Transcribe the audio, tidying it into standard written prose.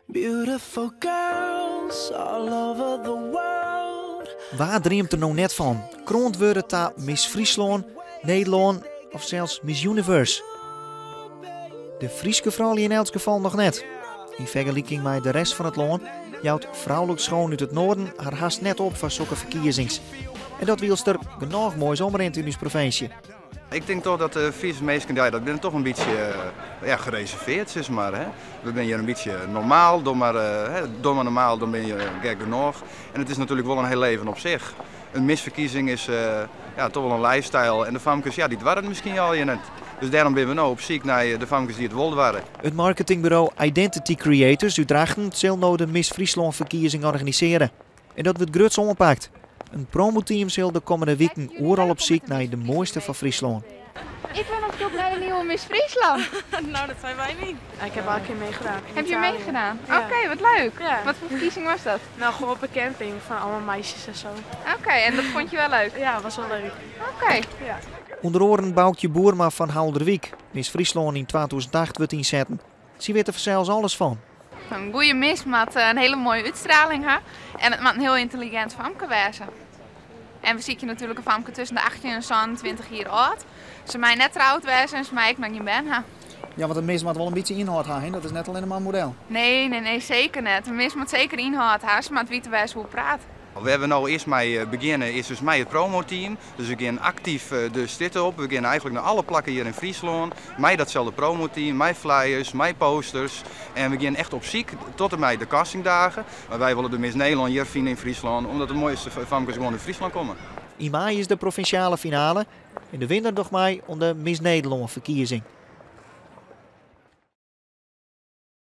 Beautiful girls all over the world. Waar dreamt er nou net van? Kroond worden ta Miss Friesland, Nederland of zelfs Miss Universe? De Frieske vrouw in elk geval nog net. In vergelijking met de rest van het land jouwt vrouwelijk schoon uit het noorden haar haast net op voor zulke verkiezings. En dat wil er genoeg moois omrent in onze provincie. Ik denk toch dat de Friese mensen, ja, dat ben toch een beetje gereserveerd, zeg maar. Hè. We zijn hier een beetje normaal, door maar normaal, dan ben je gek genoeg. En het is natuurlijk wel een heel leven op zich. Een misverkiezing is toch wel een lifestyle en de famkes, ja, die waren misschien al je net. Dus daarom zijn we nou op zoek naar de famkes die het wilden waren. Het marketingbureau Identity Creators uit Drachten zal nou de Miss Friesland verkiezing organiseren. En dat wordt groots ompakt. Een promoteam zal de komende weken overal op zoek naar de mooiste van Friesland. Ik ben op zoek naar de nieuwe Miss Friesland. Nou, dat zijn wij niet. Ik heb al een keer meegedaan. Heb je meegedaan? Ja. Oké, wat leuk. Ja. Wat voor verkiezing was dat? Nou, gewoon op een camping van allemaal meisjes en zo. Oké, en dat vond je wel leuk? Ja, was wel leuk. Oké. Ja. Onder oren Boukje Boerma van Houderwiek. Miss Friesland in 2008 wordt inzetten. Ze weet er zelfs alles van. Een goede mis met een hele mooie uitstraling. Hè? En het moet een heel intelligent famke wezen. En we zien je natuurlijk een famke tussen de 18 en 20 jaar oud. Ze mij net trouwd wezen en ze mij ik nog niet ben. Hè? Ja, want het mis moet wel een beetje inhoud hebben. Dat is net alleen maar een model. Nee, zeker niet. Een mis moet zeker inhoud hebben. Ze moet weten wijzen hoe het praat. We hebben nou eerst mee beginnen, is dus mij het promoteam. Dus we gaan actief dus dit op. We gaan eigenlijk naar alle plakken hier in Friesland. Mij datzelfde promoteam, mij flyers, mij posters. En we gaan echt op zoek tot en met de castingdagen. Maar wij willen de Miss Nederland hier vinden in Friesland, omdat de mooiste famkes gewoon in Friesland komen. In maart is de provinciale finale en de winnaar nog mij om de Miss Nederland verkiezing.